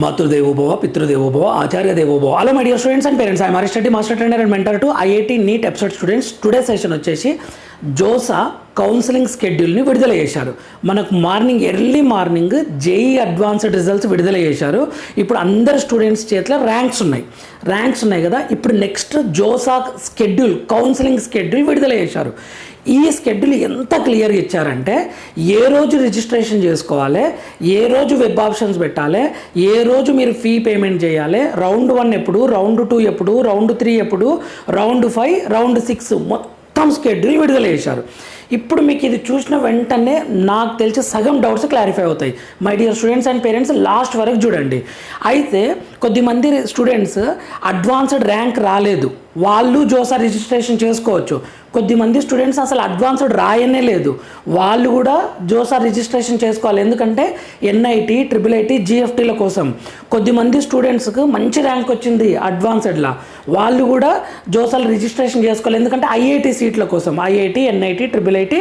मातृदेवो भव पितृदेवो भव आचार्य देवो भव hello मై dear students and parents I'm Harish Reddy master trainer and mentor to IIT NEET episode students today session వచ్చేసి JoSAA counselling స్కెడ్యూల్ని విడుదల చేశారు. మనకు early morning JEE advanced results విడుదల చేశారు. ఇప్పుడు అందరు స్టూడెంట్స్ చేతిలో ర్యాంక్స్ ఉన్నాయి కదా. ఇప్పుడు next JoSAA schedule counselling schedule విడుదల చేశారు. ఈ స్కెడ్యూల్ ఎంత క్లియర్గా ఇచ్చారంటే ఏ రోజు రిజిస్ట్రేషన్ చేసుకోవాలి, ఏ రోజు వెబ్ ఆప్షన్స్ పెట్టాలి, ఏ రోజు మీరు ఫీ పేమెంట్ చేయాలి, రౌండ్ 1 ఎప్పుడు, రౌండ్ 2 ఎప్పుడు, రౌండ్ 3 ఎప్పుడు, రౌండ్ 5, రౌండ్ 6 మొత్తం స్కెడ్యూల్ విడుదల చేశారు. ఇప్పుడు మీకు ఇది చూసిన వెంటనే నాకు తెలిసి సగం డౌట్స్ క్లారిఫై అవుతాయి. My dear students and parents last వరకు చూడండి. అయితే కొద్దిమంది స్టూడెంట్స్ అడ్వాన్స్డ్ ర్యాంక్ రాలేదు, వాళ్ళు జోసా రిజిస్ట్రేషన్ చేసుకోవచ్చు. కొద్దిమంది స్టూడెంట్స్ అసలు అడ్వాన్స్డ్ రాయనే లేదు, వాళ్ళు కూడా జోసా రిజిస్ట్రేషన్ చేసుకోవాలి. ఎందుకంటే ఎన్ఐటి, ట్రిపుల్ ఐటీ, జిఎఫ్టీల కోసం. కొద్దిమంది స్టూడెంట్స్కి మంచి ర్యాంక్ వచ్చింది అడ్వాన్స్డ్లా, వాళ్ళు కూడా జోసాలు రిజిస్ట్రేషన్ చేసుకోవాలి. ఎందుకంటే ఐఐటి సీట్ల కోసం, ఐఐటి, ఎన్ఐటి, ట్రిపుల్ ఐటీ,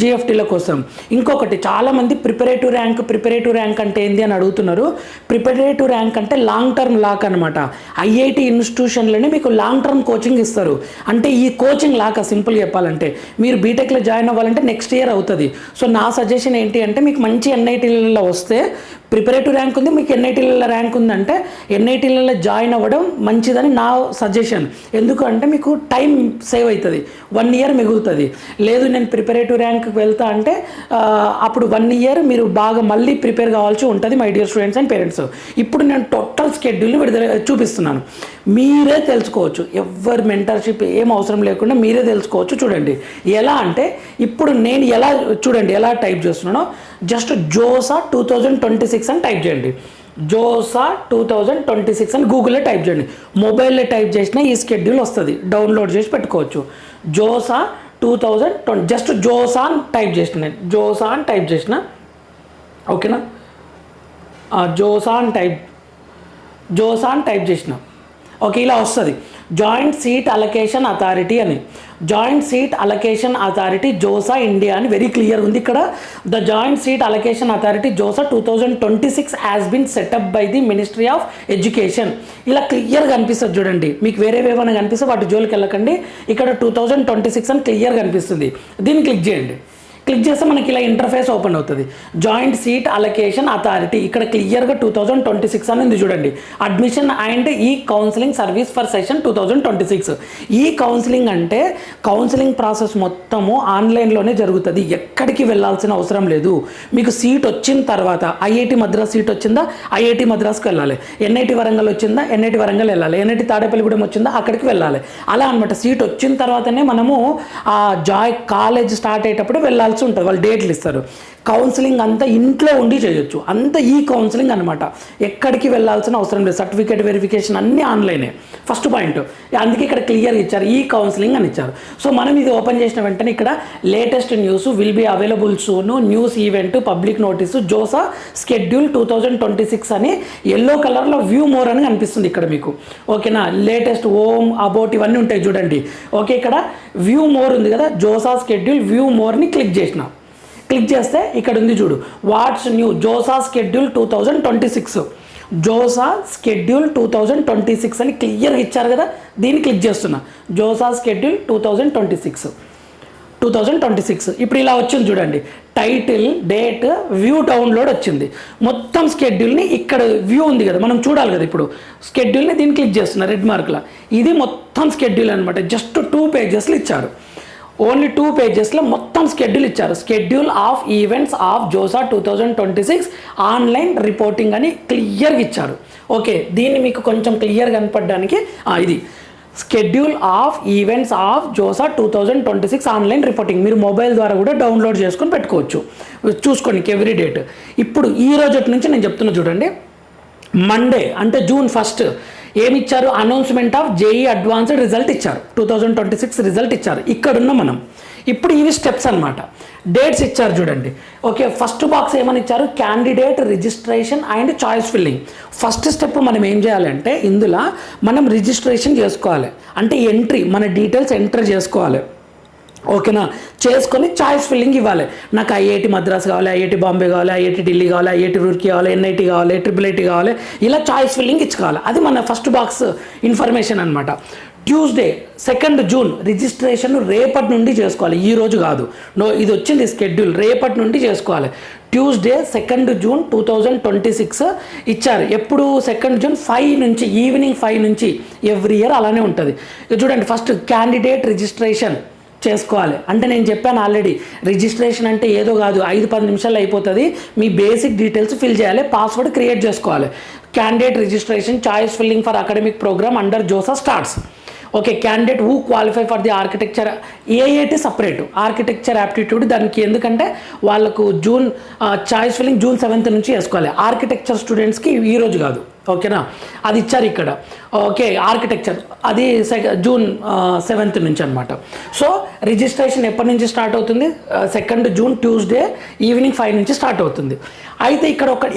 జిఎఫ్టీల కోసం. ఇంకొకటి చాలామంది ప్రిపరేటివ్ ర్యాంక్ అంటే ఏంది అని అడుగుతున్నారు. ప్రిపరేటివ్ ర్యాంక్ అంటే లాంగ్ టర్మ్ లాక్ అనమాట. ఐఐటి ఇన్స్టిట్యూషన్లోనే మీకు లాంగ్ టర్మ్ కోచింగ్ ఇస్తారు. అంటే ఈ కోచింగ్ లాక సింపుల్ చెప్పాలంటే మీరు బీటెక్లో జాయిన్ అవ్వాలంటే నెక్స్ట్ ఇయర్ అవుతుంది. సో నా సజెషన్ ఏంటి అంటే మీకు మంచి ఎన్ఐటీలలో వస్తే ప్రిపరేటివ్ ర్యాంక్ ఉంది, మీకు ఎన్ఐటీలలో ర్యాంక్ ఉందంటే ఎన్ఐటీలలో జాయిన్ అవ్వడం మంచిదని నా సజెషన్. ఎందుకంటే మీకు టైం సేవ్ అవుతుంది, 1 ఇయర్ మిగులుతుంది. లేదు నేను ప్రిపరేటివ్ ర్యాంక్కి వెళ్తా అంటే అప్పుడు 1 ఇయర్ మీరు బాగా మళ్ళీ ప్రిపేర్ కావాల్సి ఉంటుంది. My dear students and parents, ఇప్పుడు నేను టోటల్ స్కెడ్యూల్ని విడుదల చూపిస్తున్నాను, మీరే తెలుసుకోవచ్చు. ఎవరి మెంటర్షిప్ ఏం అవసరం లేకుండా మీరే తెలుసుకోవచ్చు. చూడండి ఎలా అంటే ఇప్పుడు నేను ఎలా టైప్ చేస్తున్నానో, జస్ట్ జోసా 2026 అని టైప్ చేయండి. జోసా 2026 అని గూగుల్లో టైప్ చేయండి. మొబైల్లో టైప్ చేసినా ఈ స్కెడ్యూల్ వస్తుంది, డౌన్లోడ్ చేసి పెట్టుకోవచ్చు. జోసా 2020 జస్ట్ జోసా అని టైప్ చేసిన, నేను జోసా అని టైప్ చేసిన, ఓకేనా. జోసా అని టైప్ చేసిన, ఓకే, ఇలా వస్తుంది. జాయింట్ సీట్ అలొకేషన్ అథారిటీ అని, joint seat allocation authority JoSAA India అని వెరీ క్లియర్ ఉంది ఇక్కడ. The joint seat allocation authority JoSAA 2026 has been set up by the ministry of education. ఇలా క్లియర్గా కనిపిస్తుంది చూడండి. మీకు వేరేవేమైనా కనిపిస్తే వాటి జోలికి వెళ్ళకండి. ఇక్కడ 2026 అని క్లియర్గా కనిపిస్తుంది. దీన్ని క్లిక్ చేయండి. క్లిక్ చేస్తే మనకి ఇలా ఇంటర్ఫేస్ ఓపెన్ అవుతుంది. జాయింట్ సీట్ అలొకేషన్ అథారిటీ ఇక్కడ క్లియర్గా 2026 అని ఉంది చూడండి. అడ్మిషన్ అండ్ ఈ కౌన్సిలింగ్ సర్వీస్ ఫర్ సెషన్ 2026. ఈ కౌన్సిలింగ్ అంటే కౌన్సిలింగ్ ప్రాసెస్ మొత్తము ఆన్లైన్లోనే జరుగుతుంది, ఎక్కడికి వెళ్ళాల్సిన అవసరం లేదు. మీకు సీట్ వచ్చిన తర్వాత ఐఐటి మద్రాస్ సీట్ వచ్చిందా, ఐఐటి మద్రాస్కి వెళ్ళాలి. ఎన్ఐటి వరంగల్ వచ్చిందా, ఎన్ఐటి వరంగల్ వెళ్ళాలి. ఎన్ఐటి తాడేపల్లిగూడెం వచ్చిందా, అక్కడికి వెళ్ళాలి. అలా అనమాట. సీట్ వచ్చిన తర్వాతనే మనము కాలేజ్ స్టార్ట్ అయ్యేటప్పుడు వెళ్ళాల్సి ఉంటుంది. వాళ్ళు డేట్లు ఇస్తారు. కౌన్సిలింగ్ అంతా ఇంట్లో ఉండి చేయొచ్చు, అంతా ఈ కౌన్సిలింగ్ అనమాట. ఎక్కడికి వెళ్ళాల్సిన అవసరం లేదు. సర్టిఫికేట్ వెరిఫికేషన్ అన్నీ ఆన్లైనే, ఫస్ట్ పాయింట్. అందుకే ఇక్కడ క్లియర్ ఇచ్చారు, ఈ కౌన్సిలింగ్ అని ఇచ్చారు. సో మనం ఇది ఓపెన్ చేసిన వెంటనే ఇక్కడ latest news will be available soon, news event, public notice, JoSAA schedule 2026 అని ఎల్లో కలర్లో వ్యూ మోర్ అని కనిపిస్తుంది ఇక్కడ మీకు, ఓకేనా. లేటెస్ట్ హోమ్ అబౌట్ ఇవన్నీ ఉంటాయి చూడండి, ఓకే. ఇక్కడ వ్యూ మోర్ ఉంది కదా, JoSAA schedule view Morni click చేసిన. క్లిక్ చేస్తే ఇక్కడ ఉంది చూడు, watts new JoSAA schedule 2026, JoSAA schedule 2026 అని క్లియర్గా ఇచ్చారు కదా. దీన్ని క్లిక్ చేస్తున్నా, జోసా స్కెడ్యూల్ 2026. ఇప్పుడు ఇలా వచ్చింది చూడండి, టైటిల్, డేట్, వ్యూ డౌన్లోడ్ వచ్చింది. మొత్తం స్కెడ్యూల్ని ఇక్కడ వ్యూ ఉంది కదా, మనం చూడాలి కదా. ఇప్పుడు స్కెడ్యూల్ని దీన్ని క్లిక్ చేస్తున్నా రెడ్ మార్క్లో. ఇది మొత్తం స్కెడ్యూల్ అనమాట. జస్ట్ 2 పేజెస్లు ఇచ్చారు, ఓన్లీ 2 పేజెస్లో మొత్తం స్కెడ్యూల్ ఇచ్చారు. Schedule of events of JoSAA 2026 online reporting అని క్లియర్గా ఇచ్చారు, ఓకే. దీన్ని మీకు కొంచెం క్లియర్గా కనపడడానికి ఇది schedule of events of JoSAA 2026 online reporting. మీరు మొబైల్ ద్వారా కూడా డౌన్లోడ్ చేసుకొని పెట్టుకోవచ్చు, చూసుకోండి ఎవ్రీ డేట్. ఇప్పుడు ఈ రోజు నుంచి నేను చెప్తున్నా చూడండి, మండే అంటే June 1 ఏమి ఇచ్చారు, announcement of JEE advanced result ఇచ్చారు, 2026 రిజల్ట్ ఇచ్చారు. ఇక్కడున్న మనం ఇప్పుడు ఇవి స్టెప్స్ అనమాట. డేట్స్ ఇచ్చారు చూడండి, ఓకే. ఫస్ట్ బాక్స్ ఏమని ఇచ్చారు, candidate registration and choice filling. First step మనం ఏం చేయాలంటే ఇందులో మనం రిజిస్ట్రేషన్ చేసుకోవాలి, అంటే ఎంట్రీ, మన డీటెయిల్స్ ఎంటర్ చేసుకోవాలి. ఓకేనా, చేసుకొని చాయిస్ ఫిల్లింగ్ ఇవ్వాలి. నాకు ఐఐటి మద్రాస్ కావాలి, ఐఐటి బాంబే కావాలి, ఐఐటి ఢిల్లీ కావాలి, ఐఐటి రూర్కీ కావాలి, ఎన్ఐటి కావాలి, ట్రిపుల్ కావాలి, ఇలా చాయిస్ ఫిల్లింగ్ ఇచ్చుకోవాలి. అది మన ఫస్ట్ బాక్స్ ఇన్ఫర్మేషన్ అనమాట. ట్యూస్డే 2 జూన్ రిజిస్ట్రేషన్ రేపటి నుండి చేసుకోవాలి, ఈ రోజు కాదు. ఇది వచ్చింది స్కెడ్యూల్, రేపటి నుండి చేసుకోవాలి. ట్యూస్డే 2 జూన్ 2026 ఇచ్చారు. ఎప్పుడు 2 జూన్ 5 నుంచి, ఈవినింగ్ 5 నుంచి ఎవ్రీ ఇయర్ అలానే ఉంటుంది. చూడండి, ఫస్ట్ క్యాండిడేట్ రిజిస్ట్రేషన్ చేసుకోవాలి. అంటే నేను చెప్పాను ఆల్రెడీ, రిజిస్ట్రేషన్ అంటే ఏదో కాదు, 5-10 నిమిషాలు అయిపోతుంది. మీ బేసిక్ డీటెయిల్స్ ఫిల్ చేయాలి, పాస్వర్డ్ క్రియేట్ చేసుకోవాలి. Candidate registration choice filling for academic programme under JoSAA starts. Okay, candidate who qualify for the architecture, AIT separate, architecture aptitude దానికి, ఎందుకంటే వాళ్ళకు June choice filling June 7th నుంచి వేసుకోవాలి. ఆర్కిటెక్చర్ స్టూడెంట్స్కి ఈరోజు కాదు, ఓకేనా, అది ఇచ్చారు ఇక్కడ. ఓకే, ఆర్కిటెక్చర్ అది జూన్ 7th నుంచి అనమాట. సో రిజిస్ట్రేషన్ ఎప్పటి నుంచి స్టార్ట్ అవుతుంది? 2 జూన్ ట్యూస్డే ఈవినింగ్ 5 నుంచి స్టార్ట్ అవుతుంది. అయితే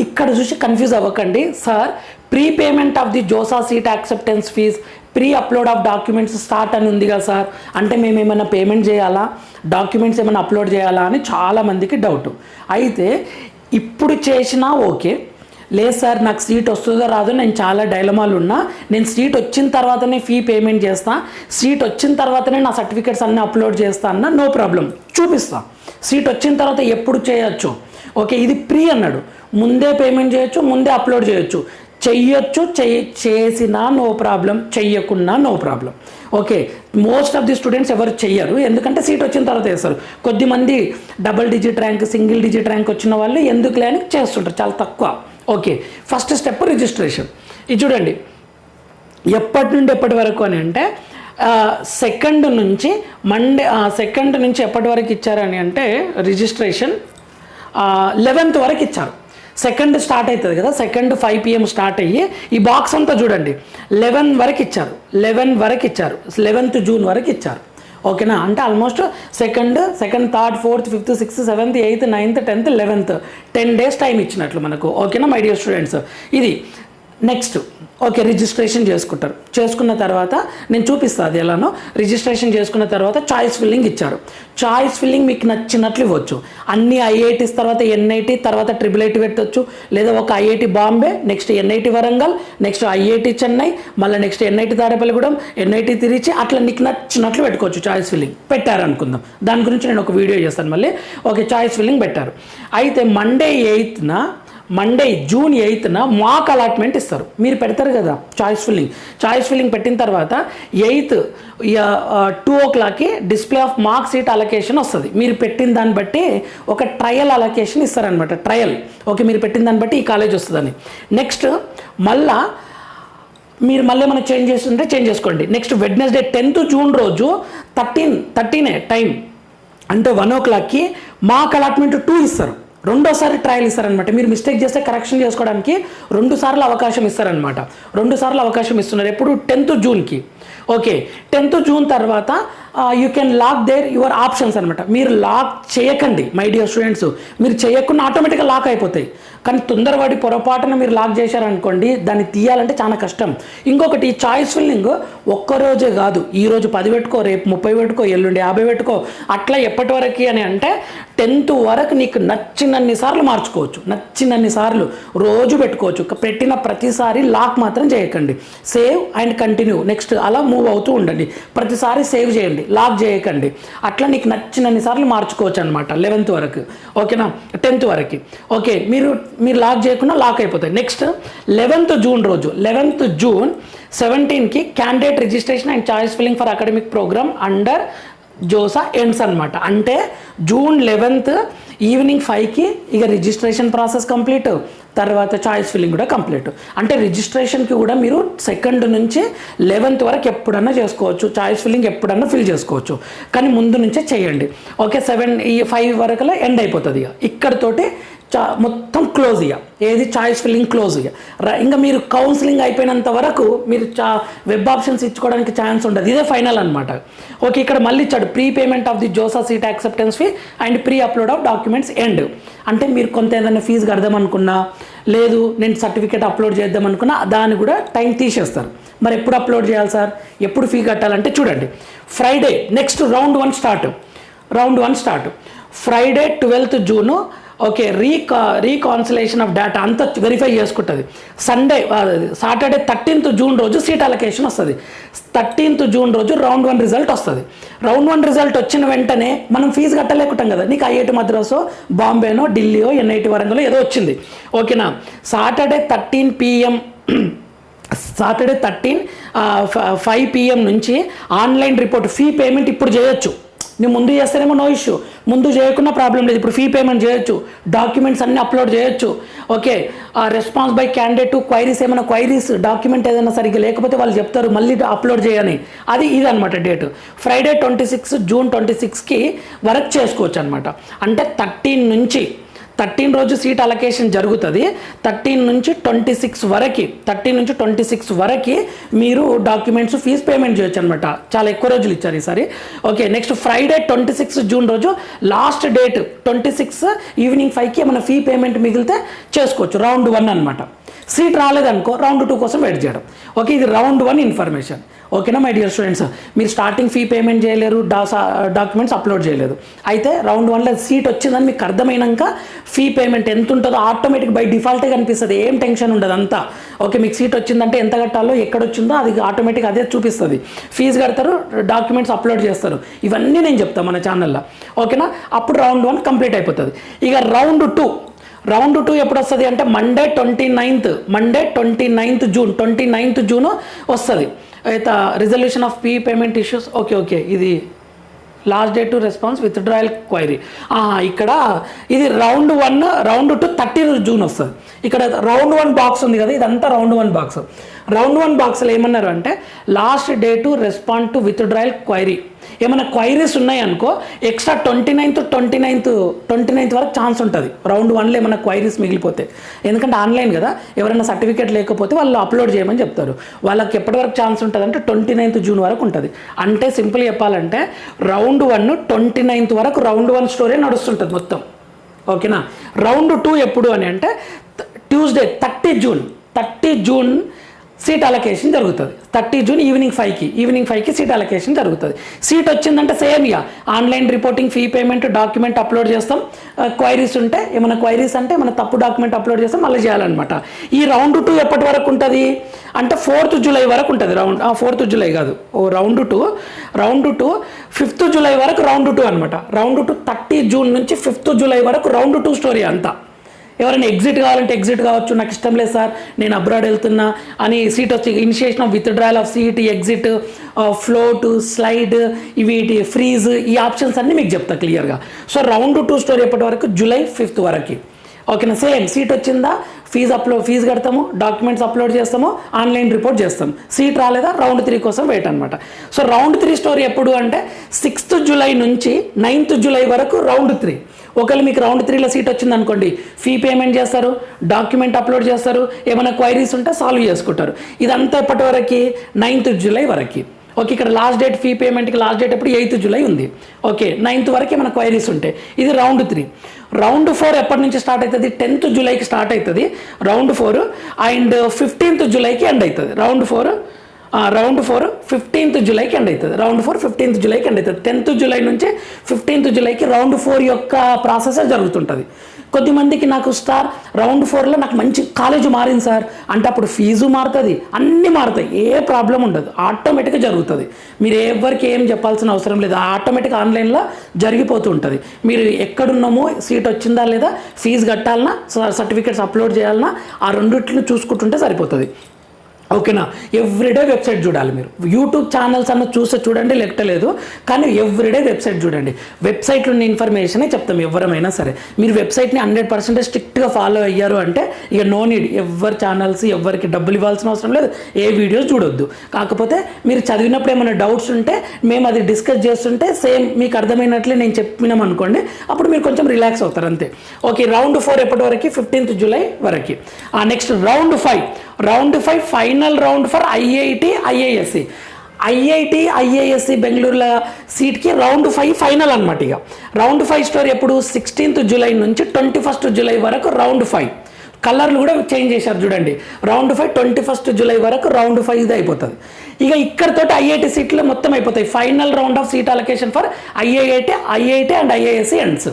ఇక్కడ చూసి కన్ఫ్యూజ్ అవ్వకండి. Sir, pre payment of the JoSAA seat acceptance fees, pre upload of documents start అని ఉంది కదా సార్, అంటే మేము ఏమైనా పేమెంట్ చేయాలా, డాక్యుమెంట్స్ ఏమైనా అప్లోడ్ చేయాలా అని చాలామందికి డౌట్. అయితే ఇప్పుడు చేసినా ఓకే, లేదు సార్ నాకు సీట్ వస్తుందో రాదో నేను చాలా డైలమాలు ఉన్నా, నేను సీట్ వచ్చిన తర్వాతనే ఫీ పేమెంట్ చేస్తా, సీట్ వచ్చిన తర్వాతనే నా సర్టిఫికేట్స్ అన్నీ అప్లోడ్ చేస్తా అన్న, నో ప్రాబ్లం, చూపిస్తా. సీట్ వచ్చిన తర్వాత ఎప్పుడు చేయొచ్చు. ఓకే, ఇది ప్రీ అన్నాడు, ముందే పేమెంట్ చేయొచ్చు, ముందే అప్లోడ్ చేయొచ్చు, చెయ్యొచ్చు, చేసినా నో ప్రాబ్లం, చెయ్యకున్నా no problem. Okay, most of the students ఎవరు చెయ్యరు, ఎందుకంటే సీట్ వచ్చిన తర్వాత చేస్తారు. కొద్దిమంది double digit rank, single digit rank వచ్చిన వాళ్ళు ఎందుకులే అని చేస్తుంటారు, చాలా తక్కువ. Okay, first step registration. ఇది చూడండి, ఎప్పటి నుండి ఎప్పటి వరకు అని అంటే 2 నుంచి మండే, 2 నుంచి ఎప్పటి వరకు ఇచ్చారని అంటే రిజిస్ట్రేషన్ 11th వరకు ఇచ్చారు. 2 స్టార్ట్ అవుతుంది కదా, 2 5 PM స్టార్ట్ అయ్యి ఈ బాక్స్ అంతా చూడండి 11 వరకు ఇచ్చారు, 11th జూన్ వరకు ఇచ్చారు. ఓకేనా, అంటే almost 2nd, 3rd, 4th, 5th, 6th, 7th, 8th, 9th, 10th, 11th 10 days time ఇచ్చినట్లు మనకు. ఓకేనా మై డియర్ స్టూడెంట్స్, ఇది నెక్స్ట్. ఓకే, రిజిస్ట్రేషన్ చేసుకున్న తర్వాత నేను చూపిస్తాను అది ఎలానో. రిజిస్ట్రేషన్ చేసుకున్న తర్వాత చాయిస్ ఫిల్లింగ్ ఇచ్చారు. చాయిస్ ఫిల్లింగ్ మీకు నచ్చినట్లు ఇవ్వచ్చు. అన్ని ఐఐటీస్ తర్వాత ఎన్ఐటి, తర్వాత ట్రిపుల్ పెట్టవచ్చు, లేదా ఒక IIT Bombay, next NIT Warangal, next IIT Chennai, మళ్ళీ నెక్స్ట్ ఎన్ఐటి తాడేపల్లిగూడెం, ఎన్ఐటి తిరిచి, అట్లా నీకు నచ్చినట్లు పెట్టుకోవచ్చు. చాయిస్ ఫిల్లింగ్ పెట్టారు అనుకుందాం, దాని గురించి నేను ఒక వీడియో చేస్తాను మళ్ళీ. ఓకే, చాయిస్ ఫిల్లింగ్ పెట్టారు. అయితే మండే జూన్ 8న మాక్ అలాట్మెంట్ ఇస్తారు. మీరు పెడతారు కదా చాయిస్ ఫిల్లింగ్ పెట్టిన తర్వాత 8th 2 o'clock display of mark seat allocation వస్తుంది. మీరు పెట్టిన దాన్ని బట్టి ఒక ట్రయల్ అలొకేషన్ ఇస్తారనమాట, ట్రయల్. ఓకే, మీరు పెట్టిన దాన్ని బట్టి ఈ కాలేజ్ వస్తుందని. నెక్స్ట్ మీరు మళ్ళీ ఏమైనా చేంజ్ చేస్తుంటే చేంజ్ చేసుకోండి. నెక్స్ట్ వెడ్నెస్డే 10th జూన్ రోజు 13 టైం అంటే 1 o'clock మాక్ అలాట్మెంట్ 2 ఇస్తారు. రెండోసారి ట్రయల్ ఇస్తారనమాట. మీరు మిస్టేక్ చేస్తే కరెక్షన్ చేసుకోవడానికి 2 సార్లు అవకాశం ఇస్తారనమాట. 2 సార్లు అవకాశం ఇస్తున్నారు. ఎప్పుడు 10th జూన్కి. ఓకే, 10th జూన్ తర్వాత you can lock there your options అనమాట. మీరు లాక్ చేయకండి మై డియర్ స్టూడెంట్స్, మీరు చేయకుండా ఆటోమేటిక్గా లాక్ అయిపోతాయి. కానీ తొందరపడి పొరపాటున మీరు లాక్ చేశారనుకోండి, దాన్ని తీయాలంటే చాలా కష్టం. ఇంకొకటి, ఈ చాయిస్ ఫిల్లింగ్ ఒక్కరోజే కాదు, ఈరోజు 10 పెట్టుకో, రేపు 30 పెట్టుకో, ఎల్లుండి 50 పెట్టుకో, అట్లా ఎప్పటి వరకు అని అంటే 10th వరకు నీకు నచ్చినన్ని సార్లు మార్చుకోవచ్చు, నచ్చినన్ని సార్లు రోజు పెట్టుకోవచ్చు. పెట్టిన ప్రతిసారి లాక్ మాత్రం చేయకండి. సేవ్ అండ్ కంటిన్యూ, నెక్స్ట్ అలా మూవ్ అవుతూ ఉండండి. ప్రతిసారి సేవ్ చేయండి, లాక్ చేయకండి. అట్లా నీకు నచ్చినన్ని సార్లు మార్చుకోవచ్చు అనమాట 11th వరకు. ఓకేనా, 10th వరకు. ఓకే, మీరు లాక్ చేయకుండా లాక్ అయిపోతాయి. నెక్స్ట్ 11th జూన్ రోజు 11th జూన్ 17కి candidate registration and choice filling for academic programme under JoSAA ends అనమాట. అంటే జూన్ 11th ఈవినింగ్ 5కి ఇక రిజిస్ట్రేషన్ ప్రాసెస్ కంప్లీట్, తర్వాత చాయిస్ ఫిల్లింగ్ కూడా కంప్లీట్. అంటే రిజిస్ట్రేషన్కి కూడా మీరు 2 నుంచి 11th వరకు ఎప్పుడన్నా చేసుకోవచ్చు, చాయిస్ ఫిల్లింగ్ ఎప్పుడన్నా ఫిల్ చేసుకోవచ్చు. కానీ ముందు నుంచే చేయండి. ఓకే, 5 వరకులో ఎండ్ అయిపోతుంది. ఇక ఇక్కడతోటి మొత్తం క్లోజ్ ఇక, ఏది చాయిస్ ఫిల్లింగ్ క్లోజ్ ఇక. ఇంకా మీరు కౌన్సిలింగ్ అయిపోయినంత వరకు మీరు వెబ్ ఆప్షన్స్ ఇచ్చుకోవడానికి ఛాన్స్ ఉండదు. ఇదే ఫైనల్ అనమాట. ఓకే, ఇక్కడ మళ్ళీ ఇచ్చాడు pre payment of the JoSAA seat acceptance fee and pre upload of documents end. అంటే మీరు కొంత ఏదైనా ఫీజు కడదాం అనుకున్నా, లేదు నేను సర్టిఫికేట్ అప్లోడ్ చేద్దాం అనుకున్నా, దాన్ని కూడా టైం తీసేస్తారు. మరి ఎప్పుడు అప్లోడ్ చేయాలి సార్, ఎప్పుడు ఫీ కట్టాలంటే చూడండి, Friday next round 1 start. Round 1 start. Friday 12th June okay reconciliation of data అంతా వెరిఫై చేసుకుంటుంది. సాటర్డే 13th జూన్ రోజు సీట్ అలొకేషన్ వస్తుంది. 13th జూన్ రోజు రౌండ్ 1 రిజల్ట్ వస్తుంది. రౌండ్ 1 రిజల్ట్ వచ్చిన వెంటనే మనం ఫీజు కట్టలేకుంటాం కదా, నీకు ఐఐటి మద్రాసో బాంబేనో ఢిల్లీయో ఎన్ఐటి వరంగల్ ఏదో వచ్చింది ఓకేనా. సాటర్డే 13 PM 5 PM నుంచి ఆన్లైన్ రిపోర్ట్ ఫీ పేమెంట్ ఇప్పుడు చేయొచ్చు. నువ్వు ముందు చేస్తేనేమో నో ఇష్యూ, ముందు చేయకున్నా ప్రాబ్లం లేదు. ఇప్పుడు ఫీ పేమెంట్ చేయొచ్చు, డాక్యుమెంట్స్ అన్నీ అప్లోడ్ చేయొచ్చు okay. Response by candidate to queries, ఏమైనా క్వైరీస్ డాక్యుమెంట్ ఏదైనా సరిగ్గా లేకపోతే వాళ్ళు చెప్తారు మళ్ళీ అప్లోడ్ చేయని, ఇది అనమాట డేట్. ఫ్రైడే 26 జూన్ 26కి వర్క్ చేసుకోవచ్చు అనమాట. అంటే 13 రోజు సీట్ అలొకేషన్ జరుగుతుంది. 13 నుంచి 26 వరకు మీరు డాక్యుమెంట్స్ ఫీజు పేమెంట్ చేయొచ్చు అనమాట. చాలా ఎక్కువ రోజులు ఇచ్చారు ఈసారి ఓకే. నెక్స్ట్ ఫ్రైడే 26 జూన్ రోజు లాస్ట్ డేట్. 26 ఈవినింగ్ 5కి ఏమైనా ఫీ పేమెంట్ మిగిలితే చేసుకోవచ్చు. రౌండ్ 1 అనమాట. సీట్ రాలేదనుకో రౌండ్ 2 కోసం వెయిట్ చేయడం ఓకే. ఇది రౌండ్ 1 ఇన్ఫర్మేషన్ ఓకేనా మై డియర్ స్టూడెంట్స్. మీరు స్టార్టింగ్ ఫీ పేమెంట్ చేయలేరు, డాక్యుమెంట్స్ అప్లోడ్ చేయలేదు. అయితే రౌండ్ 1లో సీట్ వచ్చిందని మీకు అర్థమైనాక ఫీ పేమెంట్ ఎంత ఉంటుందో ఆటోమేటిక్ బై డిఫాల్టే కనిపిస్తుంది, ఏం టెన్షన్ ఉండదు అంతా ఓకే. మీకు సీట్ వచ్చిందంటే ఎంత కట్టాలో ఎక్కడ వచ్చిందో అది ఆటోమేటిక్ అదే చూపిస్తుంది. ఫీజు కడతారు, డాక్యుమెంట్స్ అప్లోడ్ చేస్తారు, ఇవన్నీ నేను చెప్తాను మన ఛానల్లో ఓకేనా. అప్పుడు రౌండ్ 1 కంప్లీట్ అయిపోతుంది. ఇక రౌండ్ 2 ఎప్పుడు వస్తుంది అంటే మండే 29th జూన్ వస్తుంది. అయితే resolution of fee payment issues okay. ఇది last date to response withdrawal query. ఇక్కడ ఇది రౌండ్ 2 30th జూన్ వస్తుంది. ఇక్కడ రౌండ్ 1 బాక్స్ ఉంది కదా, ఇదంతా రౌండ్ 1 బాక్స్. రౌండ్ 1 బాక్స్లో ఏమన్నారు అంటే last day to respond to withdrawal query. ఏమైనా క్వైరీస్ ఉన్నాయనుకో ఎక్స్ట్రా 29th వరకు ఛాన్స్ ఉంటుంది. రౌండ్ 1లో ఏమైనా క్వైరీస్ మిగిలిపోతే, ఎందుకంటే ఆన్లైన్ కదా, ఎవరైనా సర్టిఫికేట్ లేకపోతే వాళ్ళు అప్లోడ్ చేయమని చెప్తారు. వాళ్ళకి ఎప్పటి వరకు ఛాన్స్ ఉంటుంది అంటే 29th జూన్ వరకు ఉంటుంది. అంటే సింపుల్ చెప్పాలంటే రౌండ్ 1 29th వరకు రౌండ్ 1 స్టోరీ నడుస్తుంటుంది మొత్తం ఓకేనా. రౌండ్ 2 ఎప్పుడు అని అంటే ట్యూస్డే 30 జూన్ సీట్ అలొకేషన్ జరుగుతుంది. 30 జూన్ ఈవినింగ్ 5కి సీట్ అలొకేషన్ జరుగుతుంది. సీట్ వచ్చిందంటే సేమ్ ఇక online reporting, fee payment, document upload చేస్తాం. క్వైరీస్ ఉంటే ఏమైనా క్వైరీస్ అంటే మన తప్పు డాక్యుమెంట్ అప్లోడ్ చేస్తాం, మళ్ళీ చేయాలన్నమాట. ఈ రౌండ్ 2 ఎప్పటి వరకు ఉంటుంది అంటే 4th జూలై వరకు ఉంటుంది. 4th జూలై కాదు, రౌండ్ 2 5th జూలై వరకు రౌండ్ 2 అనమాట. రౌండ్ 2 30 జూన్ నుంచి 5th జూలై వరకు రౌండ్ 2 స్టోరీ అంతా. ఎవరైనా ఎగ్జిట్ కావాలంటే ఎగ్జిట్ కావచ్చు, నాకు ఇష్టం లేదు సార్ నేను అబ్రాడ్ వెళ్తున్నా అని సీట్ వచ్చి initiation of withdrawal of seat, exit, float, slide, వీటి ఫ్రీజ్, ఈ ఆప్షన్స్ అన్నీ మీకు చెప్తా క్లియర్గా. సో రౌండ్ 2 స్టోరీ ఎప్పటి వరకు జూలై 5th వరకు ఓకేనా. సేమ్ సీట్ వచ్చిందా ఫీజు కడతాము, డాక్యుమెంట్స్ అప్లోడ్ చేస్తాము, ఆన్లైన్ రిపోర్ట్ చేస్తాం. సీట్ రాలేదా రౌండ్ 3 కోసం వెయిట్ అనమాట. సో రౌండ్ 3 స్టోరీ ఎప్పుడు అంటే 6th జూలై నుంచి 9th జూలై వరకు రౌండ్ 3. ఒకవేళ మీకు రౌండ్ 3లో సీట్ వచ్చింది అనుకోండి, ఫీ పేమెంట్ చేస్తారు, డాక్యుమెంట్ అప్లోడ్ చేస్తారు, ఏమైనా క్వైరీస్ ఉంటే సాల్వ్ చేసుకుంటారు. ఇదంతా ఎప్పటి వరకు 9th జూలై వరకు ఓకే. ఇక్కడ లాస్ట్ డేట్ ఫీ పేమెంట్కి లాస్ట్ డేట్ ఎప్పుడు 8th జూలై ఉంది ఓకే. 9th వరకు ఏమైనా క్వైరీస్ ఉంటాయి. ఇది రౌండ్ 3. రౌండ్ 4 ఎప్పటి నుంచి స్టార్ట్ అవుతుంది 10th జూలైకి స్టార్ట్ అవుతుంది రౌండ్ 4 అండ్ 15th జూలైకి ఎండ్ అవుతుంది. రౌండ్ 4 15th జూలైకి ఎండ్ అవుతుంది. రౌండ్ 4 15th జూలైకి ఎండ్ అవుతుంది. 10th జూలై నుంచి 15th జూలైకి రౌండ్ 4 యొక్క ప్రాసెస్ జరుగుతుంటుంది. కొద్దిమందికి నాకు రౌండ్ 4లో నాకు మంచి కాలేజ్ మారింది సార్ అంటే అప్పుడు ఫీజు మారుతుంది, అన్నీ మారుతాయి, ఏ ప్రాబ్లం ఉండదు, ఆటోమేటిక్గా జరుగుతుంది. మీరు ఎవరికి ఏం చెప్పాల్సిన అవసరం లేదు, ఆటోమేటిక్గా ఆన్లైన్లో జరిగిపోతూ ఉంటుంది. మీరు ఎక్కడున్నామో సీట్ వచ్చిందా లేదా, ఫీజు కట్టాలన్నా, సర్టిఫికేట్స్ అప్లోడ్ చేయాలన్నా, ఆ రెండింటిని చూసుకుంటుంటే సరిపోతుంది ఓకేనా. ఎవ్రీడే వెబ్సైట్ చూడాలి. మీరు యూట్యూబ్ ఛానల్స్ అన్న చూడండి లెక్కలేదు, కానీ ఎవ్రీడే వెబ్సైట్ చూడండి. వెబ్సైట్లో ఉన్న ఇన్ఫర్మేషనే చెప్తాం ఎవరమైనా సరే. మీరు వెబ్సైట్ని 100% స్ట్రిక్ట్గా ఫాలో అయ్యారు అంటే ఇక నో నీడ్ ఎవరి ఛానల్స్ ఎవరికి డబ్బులు ఇవ్వాల్సిన అవసరం లేదు, ఏ వీడియోస్ చూడొద్దు. కాకపోతే మీరు చదివినప్పుడు ఏమైనా డౌట్స్ ఉంటే మేము అది డిస్కస్ చేస్తుంటే సేమ్ మీకు అర్థమైనట్లే నేను చెప్పినాం అనుకోండి, అప్పుడు మీరు కొంచెం రిలాక్స్ అవుతారు అంతే ఓకే. రౌండ్ 4 ఎప్పటి వరకు 15th జూలై వరకు. Next round 5 final round for IIT IISc బెంగళూరులో సీట్కి రౌండ్ 5 ఫైనల్ అనమాట. ఇక రౌండ్ 5 స్టోరీ ఎప్పుడు 16th జూలై నుంచి 21st జూలై వరకు రౌండ్ 5. కలర్లు కూడా చేంజ్ చేశారు చూడండి. రౌండ్ 5 21 జూలై వరకు రౌండ్ 5 ఇది అయిపోతుంది. ఇక ఇక్కడతోటి ఐఐటి సీట్లు మొత్తం అయిపోతాయి. Final round of seat allocation for IIT and IISc ends.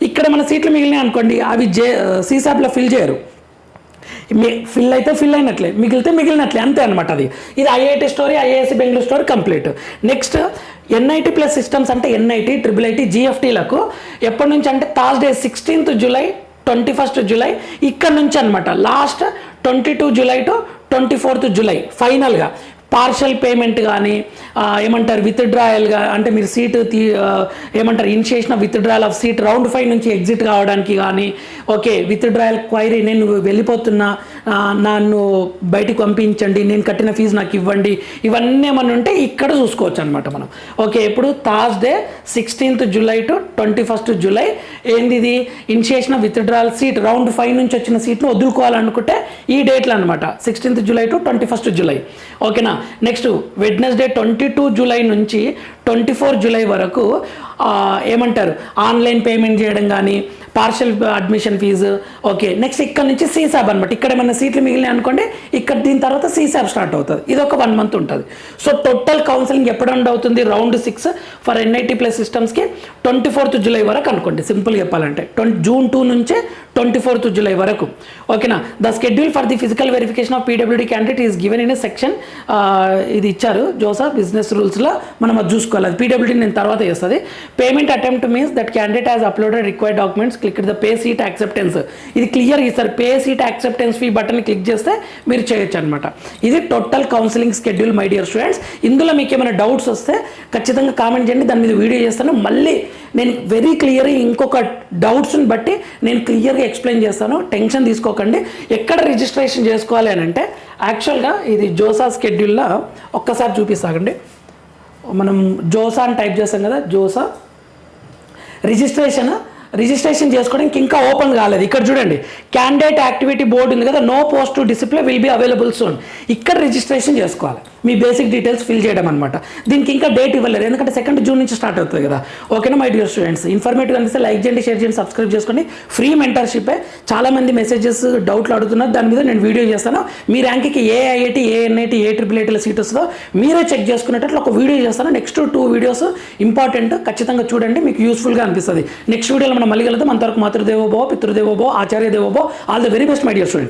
ఇక్కడ మన సీట్లు మిగిలినాయి అనుకోండి, అవి సీసాప్లో ఫిల్ చేయరు. ఫిల్ అయితే ఫిల్ అయినట్లే, మిగిలితే మిగిలినట్లే, అంతే అనమాట. ఇది IIT story, IISc Bengaluru story complete. Next NIT plus systems అంటే ఎన్ఐటి, ట్రిపుల్ జిఎఫ్టీలకు ఎప్పటి నుంచి అంటే Thursday 16th July 21st July ఇక్కడ నుంచి అనమాట. Last 22 July to 24th July ఫైనల్గా పార్షల్ పేమెంట్ కానీ ఏమంటారు విత్డ్రాయల్గా అంటే మీరు సీటు ఏమంటారు initiation of withdrawal of seat round 5 నుంచి ఎగ్జిట్ కావడానికి కానీ, ఓకే విత్డ్రాయల్ క్వైరీ నేను వెళ్ళిపోతున్నా నన్ను బయటికి పంపించండి, నేను కట్టిన ఫీజు నాకు ఇవ్వండి, ఇవన్నీ ఏమన్నా ఉంటే ఇక్కడ చూసుకోవచ్చు అనమాట మనం. ఓకే ఇప్పుడు Thursday 16th July to 21st July ఏంది ఇది initiation of withdrawal seat round 5 నుంచి వచ్చిన సీట్ను వదులుకోవాలనుకుంటే ఈ డేట్లు అనమాట 16th July to 21st July. ఓకేనా. నెక్స్ట్ వెడ్నెస్డే 22 జూలై నుంచి 24 జూలై వరకు ఏమంటారు ఆన్లైన్ పేమెంట్ చేయడం కానీ, partial admission fee. Okay next ఇక్కడ నుంచి సీసాబ్ అనమాట. ఇక్కడ ఏమైనా సీట్లు మిగిలినాయి అనుకోండి, ఇక్కడ దీని తర్వాత సీసాబ్ స్టార్ట్ అవుతుంది. ఇది ఒక 1 month ఉంటుంది. సో టోటల్ కౌన్సిలింగ్ ఎప్పుడు ఎండ్ అవుతుంది? రౌండ్ 6 ఫర్ ఎన్ఐటి ప్లస్ సిస్టమ్స్కి 24th జూలై వరకు అనుకోండి, సింపుల్గా చెప్పాలంటే జూన్ 2 నుంచి 24th జూలై వరకు. ఓకేనా. The schedule for the physical verification of PWD candidate is given in a section. ఇది ఇచ్చారు జోసా బిజినెస్ రూల్స్లో, మనం అది చూసుకోవాలి. అది పీడబ్ల్యూడీ నేను తర్వాత చేస్తుంది. Payment attempt means that candidate has uploaded required documents, click the pay seat acceptance. ఇది క్లియర్ ఇస్తారు. Pay seat acceptance fee button click చేస్తే మీరు చేయొచ్చు అనమాట. ఇది total counselling schedule my dear students. ఇందులో మీకు ఏమైనా డౌట్స్ వస్తే ఖచ్చితంగా కామెంట్ చేయండి, దాని మీద వీడియో చేస్తాను. మళ్ళీ నేను వెరీ క్లియర్గా ఇంకొక డౌట్స్ని బట్టి నేను క్లియర్గా ఎక్స్ప్లెయిన్ చేస్తాను. టెన్షన్ తీసుకోకండి. ఎక్కడ రిజిస్ట్రేషన్ చేసుకోవాలి అని అంటే యాక్చువల్గా ఇది జోసా షెడ్యూల్లో ఒక్కసారి చూపిస్తాకండి. మనం జోసా అని టైప్ చేస్తాం కదా, జోసా రిజిస్ట్రేషన్ చేసుకోవడానికి ఇంకా ఓపెన్ కాలేదు. ఇక్కడ చూడండి క్యాండిడేట్ యాక్టివిటీ బోర్డు ఉంది కదా, no post to display will be available soon. ఇక్కడ రిజిస్ట్రేషన్ చేసుకోవాలి, మీ బేసిక్ డీటెయిల్స్ ఫిల్ చేయడం అనమాట. దీనికి ఇంకా డేట్ ఇవ్వలేదు, ఎందుకంటే 2nd జూన్ నుంచి స్టార్ట్ అవుతుంది కదా. ఓకేనా మై డియర్ స్టూడెంట్స్, ఇన్ఫర్మేటివ్ అనిపిస్తే లైక్ చేయండి, షేర్ చేయండి, సబ్స్క్రైబ్ చేసుకోండి. Free mentorship. చాలామంది మెసేజెస్ డౌట్లు అడుగుతున్నారు, దాని మీద నేను వీడియో చేస్తాను. మీ ర్యాంక్కి ఏ ఐఐటి, ఏ ఎన్ఐటి, ఏ ట్రిపుల్ సీట్ వస్తుందో మీరే చెక్ చేసుకునేటట్లు ఒక వీడియో చేస్తాను. నెక్స్ట్ 2 వీడియోస్ ఇంపార్టెంట్, ఖచ్చితంగా చూడండి, మీకు యూస్ఫుల్గా అనిపిస్తుంది. నెక్స్ట్ వీడియోలో మనం మళ్ళీ కలుద్దాం. అంతవరకు మాతృదేవోభవ, పితృదేవోభవ, ఆచార్య దేవోభవ. All the very best my dear students.